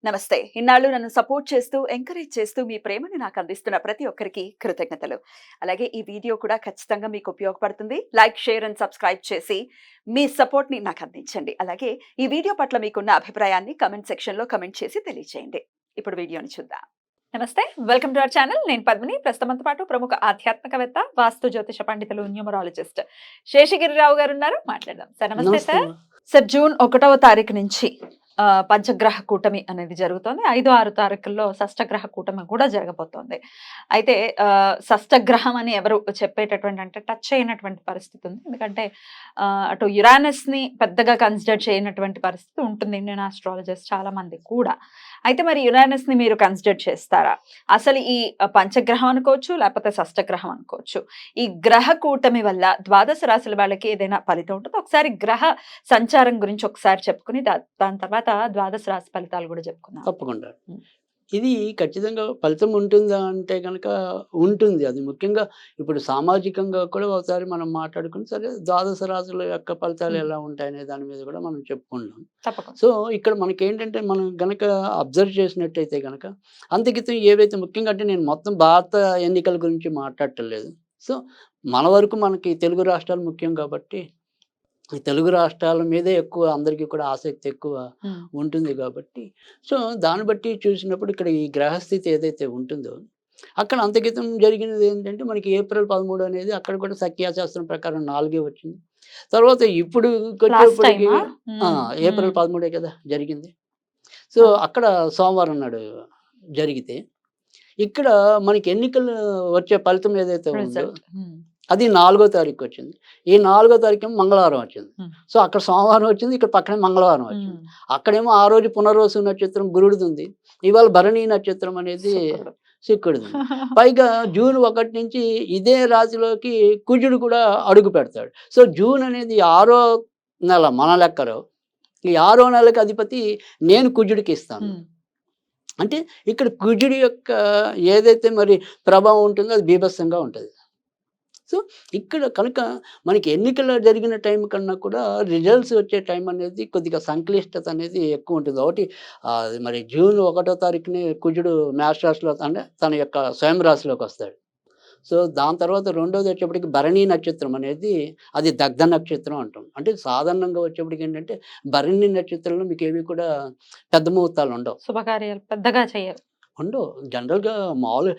నమస్తే. ఇన్నాళ్ళు నన్ను సపోర్ట్ చేస్తూ, ఎంకరేజ్ చేస్తూ మీ ప్రేమని నాకు అందిస్తున్న ప్రతి ఒక్కరికి కృతజ్ఞతలు. అలాగే ఈ వీడియో కూడా ఖచ్చితంగా మీకు ఉపయోగపడుతుంది. లైక్, షేర్ అండ్ సబ్స్క్రైబ్ చేసి మీ సపోర్ట్‌ని నాకు అందించండి. అలాగే ఈ వీడియో పట్ల మీకున్న అభిప్రాయాన్ని కామెంట్ సెక్షన్‌లో కామెంట్ చేసి తెలియజేయండి. ఇప్పుడు వీడియోని చూద్దాం. నమస్తే. Welcome to our channel. నేను పద్మిని. ప్రస్తుతం మనతో పాటు ప్రముఖ ఆధ్యాత్మికవేత్త, వాస్తు జ్యోతిష పండితులు, న్యూమరాలజిస్ట్ శేషగిరిరావు గారు ఉన్నారు. మాట్లాడదాం. సార్ నమస్తే సార్. సార్ జూన్ 1వ తారీఖు నుంచి పంచగ్రహ కూటమి అనేది జరుగుతోంది. 5, 6 తారీఖుల్లో షష్టగ్రహ కూటమి కూడా జరగబోతోంది. అయితే షష్టగ్రహం అని ఎవరు చెప్పేటటువంటి అంటే టచ్ అయినటువంటి పరిస్థితి ఉంది. ఎందుకంటే అటు యురానస్‌ని పెద్దగా కన్సిడర్ చేయనటువంటి పరిస్థితి ఉంటుంది ఇండియన్ ఆస్ట్రాలజర్స్ చాలా మంది కూడా. అయితే మరి యురానస్‌ని మీరు కన్సిడర్ చేస్తారా? అసలు ఈ పంచగ్రహం అనుకోవచ్చు, లేకపోతే షష్టగ్రహం అనుకోవచ్చు. ఈ గ్రహ కూటమి వల్ల ద్వాదశ రాశుల వాళ్ళకి ఏదైనా ఫలితం ఉంటుందా? ఒకసారి గ్రహ సంచారం గురించి ఒకసారి చెప్పుకుని దాని తర్వాత ద్వాదశ రాశి ఫలితాలు కూడా చెప్పుకుందాం. తప్పకుండా. ఇది ఖచ్చితంగా ఫలితం ఉంటుందా అంటే గనక ఉంటుంది. అది ముఖ్యంగా ఇప్పుడు సామాజికంగా కూడా ఒకసారి మనం మాట్లాడుకుని సరే ద్వాదశ రాశుల యొక్క ఫలితాలు ఎలా ఉంటాయనే దాని మీద కూడా మనం చెప్పుకుందాం. తప్పకుండా. సో, ఇక్కడ మనకేంటంటే మనం గనక అబ్జర్వ్ చేసినట్టయితే గనక అంతకితం ఏవైతే ముఖ్యంగా అంటే నేను మొత్తం భారత ఎన్నికల గురించి మాట్లాడటం లేదు. సో, మన వరకు మనకి తెలుగు రాష్ట్రాలు ముఖ్యం కాబట్టి ఈ తెలుగు రాష్ట్రాల మీదే ఎక్కువ అందరికీ కూడా ఆసక్తి ఎక్కువ ఉంటుంది కాబట్టి సో దాన్ని బట్టి చూసినప్పుడు ఇక్కడ ఈ గ్రహస్థితి ఏదైతే ఉంటుందో అక్కడ అంతకితం జరిగినది ఏంటంటే మనకి ఏప్రిల్ 13 అనేది అక్కడ కూడా సంఖ్యాశాస్త్రం ప్రకారం 4 వచ్చింది. తర్వాత ఇప్పుడు వచ్చేప్పటికి ఏప్రిల్ 13 కదా జరిగింది. సో అక్కడ సోమవారం నాడు జరిగితే ఇక్కడ మనకి ఎన్నికలు వచ్చే ఫలితం ఏదైతే ఉందో అది 4వ తారీఖు వచ్చింది. ఈ 4వ తారీఖు మంగళవారం వచ్చింది. సో అక్కడ సోమవారం వచ్చింది, ఇక్కడ పక్కనే మంగళవారం వచ్చింది. అక్కడేమో ఆ రోజు పునర్వసు నక్షత్రం గురుడిది ఉంది, ఇవాళ భరణి నక్షత్రం అనేది శుక్రుడిది. పైగా జూన్ 1 నుంచి ఇదే రాశిలోకి కుజుడు కూడా అడుగు పెడతాడు. సో జూన్ అనేది 6వ నెల మన లెక్కలో. ఈ 6వ నెలకి అధిపతి నేను కుజుడికి ఇస్తాను. అంటే ఇక్కడ కుజుడి యొక్క ఏదైతే మరి ప్రభావం ఉంటుందో అది బీభత్సంగా ఉంటుంది. సో ఇక్కడ కనుక మనకి ఎన్నికలు జరిగిన టైం కన్నా కూడా రిజల్ట్స్ వచ్చే టైం అనేది కొద్దిగా సంక్లిష్టత అనేది ఎక్కువ ఉంటుంది. ఒకటి మరి జూన్ 1వ తారీఖుని కుజుడు మేష రాశిలో అంటే తన యొక్క స్వయం రాశిలోకి వస్తాడు. సో దాని తర్వాత రెండోది వచ్చేప్పటికి భరణి నక్షత్రం అనేది అది దగ్ధ నక్షత్రం అంటాం. అంటే సాధారణంగా వచ్చేప్పటికి ఏంటంటే భరణి నక్షత్రంలో మీకు ఏవి కూడా పెద్ద ముహూర్తాలు ఉండవు, శుభకార్యాలు పెద్దగా చేయరు, ఉండవు. జనరల్‌గా మామూలు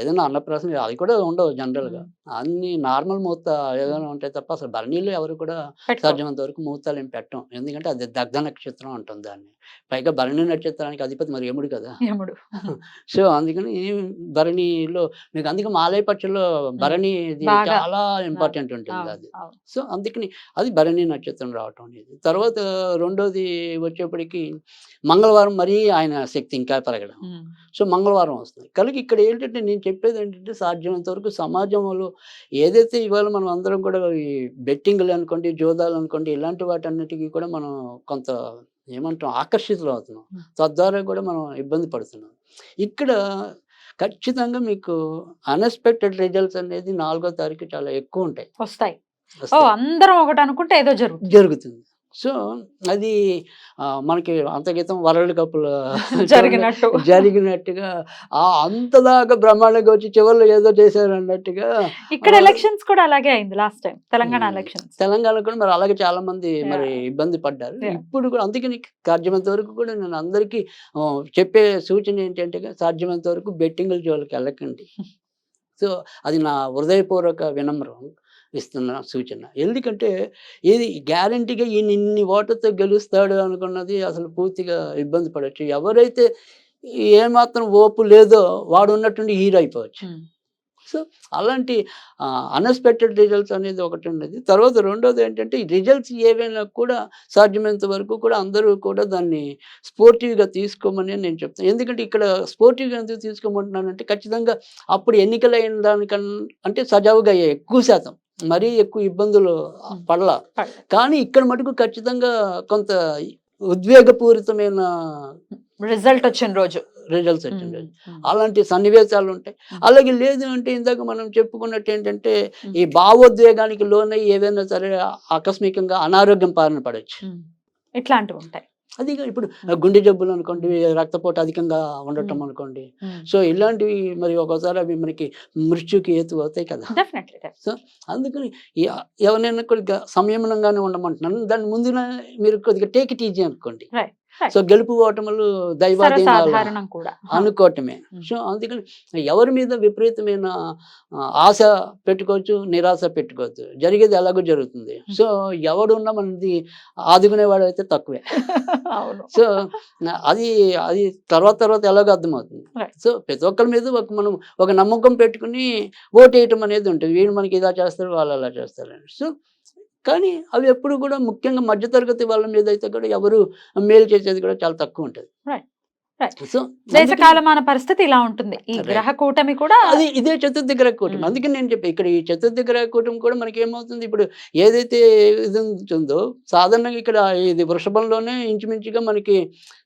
ఏదైనా అన్నప్రాసన అది కూడా ఉండవు జనరల్‌గా. అన్నీ నార్మల్ ముహూర్త ఏదైనా ఉంటాయి తప్ప అసలు భరణిలో ఎవరు కూడా సాధ్యమైనంత వరకు ముహూర్తాలు ఏం పెట్టం. ఎందుకంటే అది దగ్ధ నక్షత్రం అంటాం దాన్ని. పైగా భరణి నక్షత్రానికి అధిపతి మరి యముడు కదా! యముడు. సో అందుకని భరణిలో మీకు అందుకే మాలయ పక్షుల్లో భరణి ఇది చాలా ఇంపార్టెంట్ ఉంటుంది అది. సో అందుకని అది భరణి నక్షత్రం రావటం అనేది. తర్వాత రెండోది వచ్చేప్పటికి మంగళవారం మరీ ఆయన శక్తి ఇంకా పెరగడం. సో మంగళవారం వస్తుంది. కనుక ఇక్కడ ఏంటంటే నేను చెప్పేది ఏంటంటే సాధ్యమైనంత వరకు సమాజంలో ఏదైతే ఇవాళ మనం అందరం కూడా ఈ బెట్టింగ్లు అనుకోండి, జోదాలు అనుకోండి, ఇలాంటి వాటన్నిటికీ కూడా మనం కొంత ఏమంటాం ఆకర్షితులు అవుతున్నాం. తద్వారా కూడా మనం ఇబ్బంది పడుతున్నాం. ఇక్కడ ఖచ్చితంగా మీకు అన్ఎక్స్‌పెక్టెడ్ రిజల్ట్స్ అనేది 4వ తారీఖు చాలా ఎక్కువ ఉంటాయి, వస్తాయి. అందరం ఒకటి అనుకుంటే ఏదో జరుగుతుంది. సో అది మనకి అంతక్రితం వరల్డ్ కప్‌లో జరిగినట్టుగా అంతదాకా బ్రహ్మాండంగా వచ్చి చివరిలో ఏదో చేశారు అన్నట్టుగా ఇక్కడ ఎలక్షన్స్ కూడా అలాగే అయింది last time Telangana elections. Telangana కూడా మరి అలాగే చాలా మంది మరి ఇబ్బంది పడ్డారు. ఇప్పుడు కూడా అందుకని సాధ్యమైనంత వరకు కూడా నేను అందరికీ చెప్పే సూచన ఏంటంటే సాధ్యమైనంత వరకు బెట్టింగ్ల జోలికి వెళ్ళకండి. సో అది నా హృదయపూర్వక వినమ్రం ఇస్తున్న సూచన. ఎందుకంటే ఇది గ్యారంటీగా ఈయన ఇన్ని ఓట్లతో గెలుస్తాడు అనుకున్నది అసలు పూర్తిగా ఇబ్బంది పడవచ్చు. ఎవరైతే ఏమాత్రం ఓపు లేదో వాడు ఉన్నట్టుండి హీరో అయిపోవచ్చు. సో అలాంటి అన్ఎక్స్‌పెక్టెడ్ రిజల్ట్స్ అనేది ఒకటి ఉన్నది. తర్వాత రెండోది ఏంటంటే ఈ రిజల్ట్స్ ఏవైనా కూడా సాధ్యమైనంత వరకు కూడా అందరూ కూడా దాన్ని స్పోర్టివ్‌గా తీసుకోమని నేను చెప్తాను. ఎందుకంటే ఇక్కడ స్పోర్టివ్‌గా ఎందుకు తీసుకోమంటున్నానంటే ఖచ్చితంగా అప్పుడు ఎన్నికలైన దానికన్నా అంటే సజావుగా అయ్యాయి ఎక్కువ శాతం. మరీ ఎక్కువ ఇబ్బందులు పడలా. కానీ ఇక్కడ మటుకు ఖచ్చితంగా కొంత ఉద్వేగపూరితమైన రిజల్ట్స్ వచ్చిన రోజు అలాంటి సన్నివేశాలు ఉంటాయి. అలాగే లేదు అంటే ఇందాక మనం చెప్పుకున్నట్టు ఏంటంటే ఈ భావోద్వేగానికి లోనై ఏదైనా సరే ఆకస్మికంగా అనారోగ్యం బారిన పడవచ్చు. ఇట్లాంటివి ఉంటాయి. అది ఇప్పుడు గుండె జబ్బులు అనుకోండి, రక్తపోటు అధికంగా ఉండటం అనుకోండి. సో ఇలాంటివి మరి ఒక్కోసారి అవి మనకి మృత్యుకి హేతు అవుతాయి కదా. డెఫినెట్లీ. సో అందుకని ఎవరైనా కొద్దిగా సంయమనంగానే ఉండమంటున్నాను. దాని ముందున మీరు కొద్దిగా టేక్ ఇట్ ఈజీ అనుకోండి. రైట్. సో గెలుపు ఓటములు దైవాధీనాలు సర్వసాధారణం కూడా. అనుకోవటమే. సో అందుకని ఎవరి మీద విపరీతమైన ఆశ పెట్టుకోవచ్చు, నిరాశ పెట్టుకోవచ్చు. జరిగేది ఎలాగో జరుగుతుంది. సో ఎవడున్నా మనది ఆదుకునేవాడు అయితే తక్కువే. అవును. సో అది అది తర్వాత తర్వాత ఎలాగో అర్థమవుతుంది. Right. సో ప్రతి ఒక్కరి మీద మనం ఒక నమ్మకం పెట్టుకుని ఓటేయటం అనేది ఉంటుంది. వీళ్ళు మనకి ఇలా చేస్తారు, వాళ్ళు అలా చేస్తారని. సో కానీ అవి ఎప్పుడు కూడా ముఖ్యంగా మధ్యతరగతి వాళ్ళ మీద అయితే కూడా ఎవరు మేలు చేసేది కూడా చాలా తక్కువ ఉంటుంది. Right. Right. సో దేశ కాలమాన పరిస్థితి ఇలా ఉంటుంది. ఈ Right. గ్రహ కూటమి కూడా అది ఇదే చతుర్థ గ్రహ కూటమి. అందుకని నేను చెప్పి ఇక్కడ ఈ చతుర్థ గ్రహ కూటమి కూడా మనకి ఏమవుతుంది, ఇప్పుడు ఏదైతే ఇది ఉంటుందో సాధారణంగా ఇక్కడ ఇది వృషభంలోనే ఇంచుమించుగా మనకి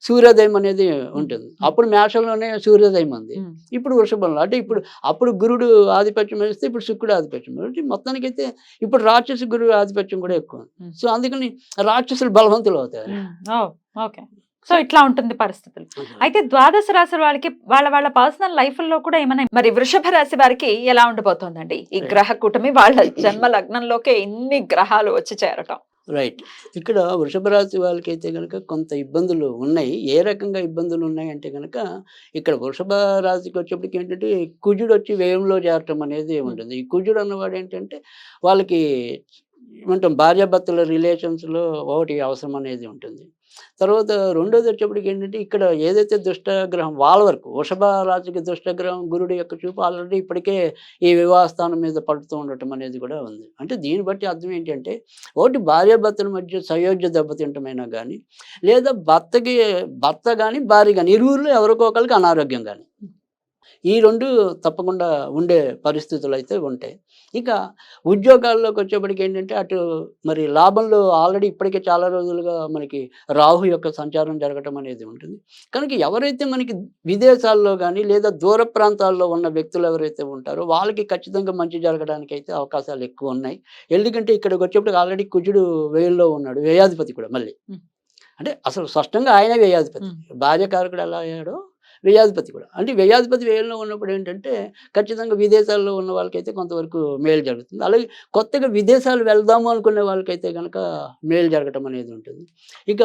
సూర్యోదయం అనేది ఉంటుంది. అప్పుడు మేషంలోనే సూర్యోదయం ఉంది. ఇప్పుడు వృషభంలో అంటే ఇప్పుడు అప్పుడు గురుడు ఆధిపత్యం వహిస్తే ఇప్పుడు శుక్రుడు ఆధిపత్యం అంటే మొత్తానికైతే ఇప్పుడు రాక్షస గురువు ఆధిపత్యం కూడా ఎక్కువ. సో అందుకని రాక్షసులు బలవంతులు అవుతారు. ఓకే. సో ఇట్లా ఉంటుంది పరిస్థితులు. అయితే ద్వాదశ రాశి వాళ్ళకి వాళ్ళ పర్సనల్ లైఫ్ లో కూడా ఏమైనా మరి వృషభ రాశి వారికి ఎలా ఉండబోతోందండి ఈ గ్రహ కూటమి? వాళ్ళ జన్మ లగ్నంలోకే ఎన్ని గ్రహాలు వచ్చి చేరటం. రైట్. ఇక్కడ వృషభ రాశి వాళ్ళకైతే కనుక కొంత ఇబ్బందులు ఉన్నాయి. ఏ రకంగా ఇబ్బందులు ఉన్నాయి అంటే కనుక ఇక్కడ వృషభ రాశికి వచ్చేప్పటికి ఏంటంటే కుజుడు వచ్చి వ్యయంలో చేరటం అనేది ఉంటుంది. ఈ కుజుడు అన్నవాడు ఏంటంటే వాళ్ళకి ఏమంటాం భార్యాభర్తల రిలేషన్స్లో ఒకటి అవసరం అనేది ఉంటుంది. తర్వాత రెండోది వచ్చేప్పటికి ఏంటంటే ఇక్కడ ఏదైతే దుష్టగ్రహం వాళ్ళ వరకు వృషభ రాశికి దుష్టగ్రహం గురుడు యొక్క చూపు ఆల్రెడీ ఇప్పటికే ఈ వివాహ స్థానం మీద పడుతూ ఉండటం అనేది కూడా ఉంది. అంటే దీన్ని బట్టి అర్థం ఏంటంటే ఒకటి భార్యాభర్తల మధ్య సయోధ్య దెబ్బతింటమైనా కానీ లేదా భర్త కానీ భార్య కానీ ఇరువురిలో ఎవరికో ఒకరికి అనారోగ్యం కానీ ఈ రెండు తప్పకుండా ఉండే పరిస్థితులు అయితే ఉంటాయి. ఇక ఉద్యోగాల్లోకి వచ్చేప్పటికి ఏంటంటే అటు మరి లాభంలో ఆల్రెడీ ఇప్పటికే చాలా రోజులుగా మనకి రాహు యొక్క సంచారం జరగటం అనేది ఉంటుంది. కనుక ఎవరైతే మనకి విదేశాల్లో కానీ లేదా దూర ప్రాంతాల్లో ఉన్న వ్యక్తులు ఎవరైతే ఉంటారో వాళ్ళకి ఖచ్చితంగా మంచి జరగడానికి అయితే అవకాశాలు ఎక్కువ ఉన్నాయి. ఎందుకంటే ఇక్కడికి వచ్చేప్పటికి ఆల్రెడీ కుజుడు వ్యయంలో ఉన్నాడు, వ్యయాధిపతి కూడా మళ్ళీ. అంటే అసలు స్పష్టంగా ఆయనే వ్యయాధిపతి. భార్యకారకుడు ఎలా అయ్యాడో వ్యయాధిపతి కూడా. అంటే వ్యయాధిపతి వ్యయంలో ఉన్నప్పుడు ఏంటంటే ఖచ్చితంగా విదేశాల్లో ఉన్న వాళ్ళకైతే కొంతవరకు మేలు జరుగుతుంది. అలాగే కొత్తగా విదేశాలు వెళ్దాము అనుకునే వాళ్ళకైతే కనుక మేలు జరగటం అనేది ఉంటుంది. ఇక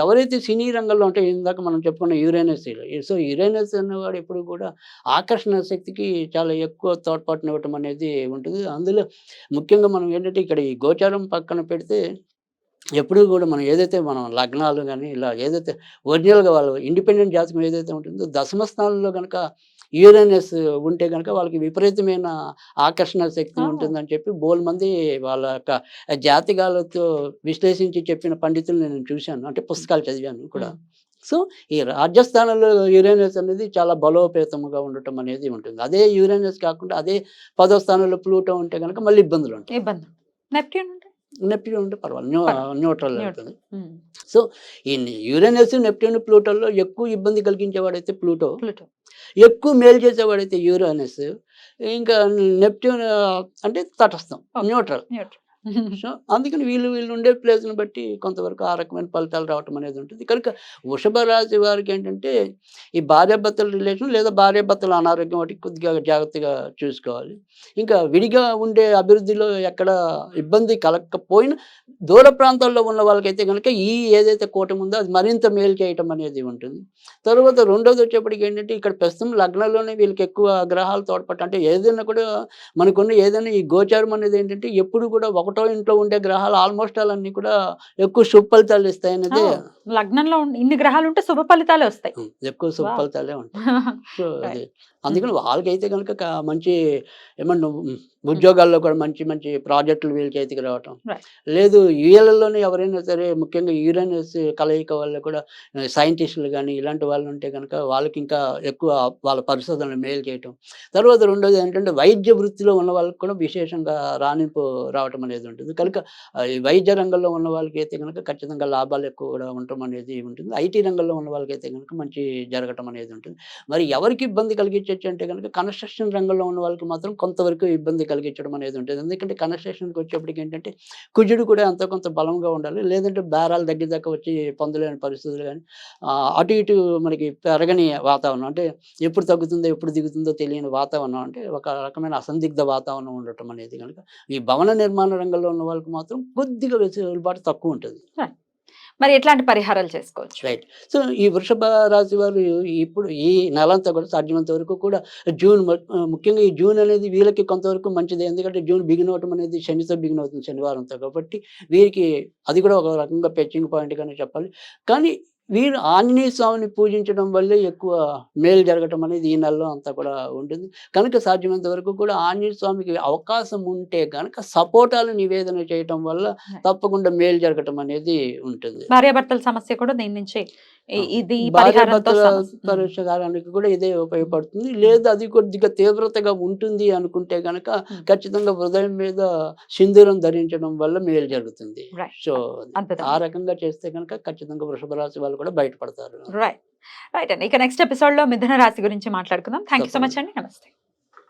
ఎవరైతే సినీ రంగంలో అంటే ఇందాక మనం చెప్పుకున్న యురేనస్, సో యురేనస్ అన్నవాడు ఎప్పుడు కూడా ఆకర్షణ శక్తికి చాలా ఎక్కువ తోడ్పాటునివ్వటం అనేది ఉంటుంది. అందులో ముఖ్యంగా మనం ఏంటంటే ఇక్కడ ఈ గోచారం పక్కన పెడితే ఎప్పుడూ కూడా మనం ఏదైతే మనం లగ్నాలు కానీ ఇలా ఏదైతే ఒరిజినల్గా వాళ్ళు ఇండిపెండెంట్ జాతకం ఏదైతే ఉంటుందో దశమ స్థానంలో కనుక యురేనస్ ఉంటే కనుక వాళ్ళకి విపరీతమైన ఆకర్షణ శక్తి ఉంటుందని చెప్పి బోల్ మంది వాళ్ళ యొక్క జాతకాలతో విశ్లేషించి చెప్పిన పండితులు నేను చూశాను, అంటే పుస్తకాలు చదివాను కూడా. సో ఈ రాజస్థానంలో యురేనస్ అనేది చాలా బలోపేతముగా ఉండటం అనేది ఉంటుంది. అదే యురేనస్ కాకుండా అదే 10వ స్థానంలో ప్లూటో ఉంటే కనుక మళ్ళీ ఇబ్బందులు ఉంటాయి. నెప్ట్యూన్ ఉంటే పర్వాలేదు, న్యూట్రల్ అవుతుంది. సో ఈ యురేనస్, నెప్ట్యూన్, ప్లూటోలో ఎక్కువ ఇబ్బంది కలిగించేవాడైతే ప్లూటో, ఎక్కువ మేలు చేసేవాడైతే యురేనస్, ఇంకా నెప్ట్యూన్ అంటే తటస్థం, న్యూట్రల్. సో అందుకని వీళ్ళు ఉండే ప్లేస్ని బట్టి కొంతవరకు ఆ రకమైన ఫలితాలు రావటం అనేది ఉంటుంది. కనుక వృషభ రాశి వారికి ఏంటంటే ఈ భార్యాభర్తల రిలేషన్ లేదా భార్యాభర్తల అనారోగ్యం వాటి కొద్దిగా జాగ్రత్తగా చూసుకోవాలి. ఇంకా విడిగా ఉండే అభివృద్ధిలో ఎక్కడ ఇబ్బంది కలగకపోయినా దూర ప్రాంతాల్లో ఉన్న వాళ్ళకైతే కనుక ఈ ఏదైతే కూటమి ఉందో అది మరింత మేలు చేయటం అనేది ఉంటుంది. తర్వాత రెండోది వచ్చేప్పటికి ఏంటంటే ఇక్కడ ప్రస్తుతం లగ్నంలోనే వీళ్ళకి ఎక్కువ గ్రహాలు తోడ్పట్టు. అంటే ఏదైనా కూడా మనకున్న ఏదైనా ఈ గోచారం అనేది ఏంటంటే ఎప్పుడు కూడా ఒకటో ఇంట్లో ఉండే గ్రహాలు ఆల్మోస్ట్ అన్నీ కూడా ఎక్కువ శుభ ఫలితాలు ఇస్తాయి అనేది. లగ్నంలో ఇన్ని గ్రహాలు ఉంటే శుభ ఫలితాలే వస్తాయి, ఎక్కువ శుభ ఫలితాలే ఉంటాయి. సో అది అందుకని వాళ్ళకైతే కనుక మంచి ఏమన్నా ఉద్యోగాల్లో కూడా మంచి మంచి ప్రాజెక్టులు వీళ్ళ చేతికి రావటం లేదు. యూఏలలోనే ఎవరైనా సరే ముఖ్యంగా యురేనస్ కలయిక వల్ల కూడా సైంటిస్టులు కానీ ఇలాంటి వాళ్ళు ఉంటే కనుక వాళ్ళకి ఇంకా ఎక్కువ వాళ్ళ పరిశోధనలు మేలు చేయటం. తర్వాత రెండోది ఏంటంటే వైద్య వృత్తిలో ఉన్న వాళ్ళకి కూడా విశేషంగా రాణింపు రావటం అనేది ఉంటుంది. కనుక ఈ వైద్య రంగంలో ఉన్న వాళ్ళకి అయితే కనుక ఖచ్చితంగా లాభాలు ఎక్కువ కూడా ఉండటం ఉండటం అనేది ఉంటుంది. ఐటీ రంగంలో ఉన్న వాళ్ళకైతే గనుక మంచి జరగటం అనేది ఉంటుంది. మరి ఎవరికి ఇబ్బంది కలిగించొచ్చు అంటే గనుక కన్‌స్ట్రక్షన్ రంగంలో ఉన్న వాళ్ళకి మాత్రం కొంతవరకు ఇబ్బంది కలిగించడం అనేది ఉంటుంది. ఎందుకంటే కన్‌స్ట్రక్షన్‌కి వచ్చేప్పటికి ఏంటంటే కుజుడు కూడా ఎంతో కొంత బలంగా ఉండాలి. లేదంటే బేరాలు దగ్గర దాకా వచ్చి పొందలేని పరిస్థితులు గానీ, అటు ఇటు మనకి పెరగని వాతావరణం అంటే ఎప్పుడు తగ్గుతుందో, ఎప్పుడు దిగుతుందో తెలియని వాతావరణం అంటే ఒక రకమైన అసందిగ్ధ వాతావరణం ఉండటం అనేది గనుక ఈ భవన నిర్మాణ రంగంలో ఉన్న వాళ్ళకి మాత్రం కొద్దిగా వెసులుబాటు తక్కువుంటది. మరి ఎట్లాంటి పరిహారాలు చేసుకోవచ్చు? రైట్. సో, ఈ వృషభ రాశి వారు ఇప్పుడు ఈ నెలంతా కూడా సాధ్యమైనంత వరకు కూడా ముఖ్యంగా ఈ జూన్ అనేది వీళ్ళకి కొంతవరకు మంచిదే. ఎందుకంటే జూన్ బిగిన్ అవ్వటం అనేది శనితో బిగిన్ అవుతుంది శనివారంతో. కాబట్టి వీరికి అది కూడా ఒక రకంగా ఫెచ్చింగ్ పాయింట్‌గానే చెప్పాలి. కానీ వీరు ఆంజనేయ స్వామిని పూజించడం వల్లే ఎక్కువ మేలు జరగటం అనేది ఈ నెలలో అంతా కూడా ఉంటుంది. కనుక సాధ్యమైనంత వరకు కూడా ఆంజనేయ స్వామికి అవకాశం ఉంటే గనక సపోటాలు నివేదన చేయటం వల్ల తప్పకుండా మేలు జరగటం అనేది ఉంటుంది. భార్యాభర్తల సమస్య కూడా దీని నుంచి ఆ! ఇది పరిహారంతో భార్యాభర్తల సమస్య. పరిష్కారానికి కూడా ఇదే ఉపయోగపడుతుంది. లేదు అది కొద్దిగా తీవ్రతగా ఉంటుంది అనుకుంటే గనక ఖచ్చితంగా హృదయం మీద సింధూరం ధరించడం వల్ల మేలు జరుగుతుంది. రైట్. సో, అద్భుతం. ఆ రకంగా చేస్తే గనక ఖచ్చితంగా వృషభ రాశి వాళ్ళు కూడా బయటపడతారు. రైట్. రైట్ అండి. ఇక నెక్స్ట్ ఎపిసోడ్‌లో మిథున రాశి గురించి మాట్లాడుకుందాం. థాంక్ యూ సో మచ్ అండి. నమస్తే.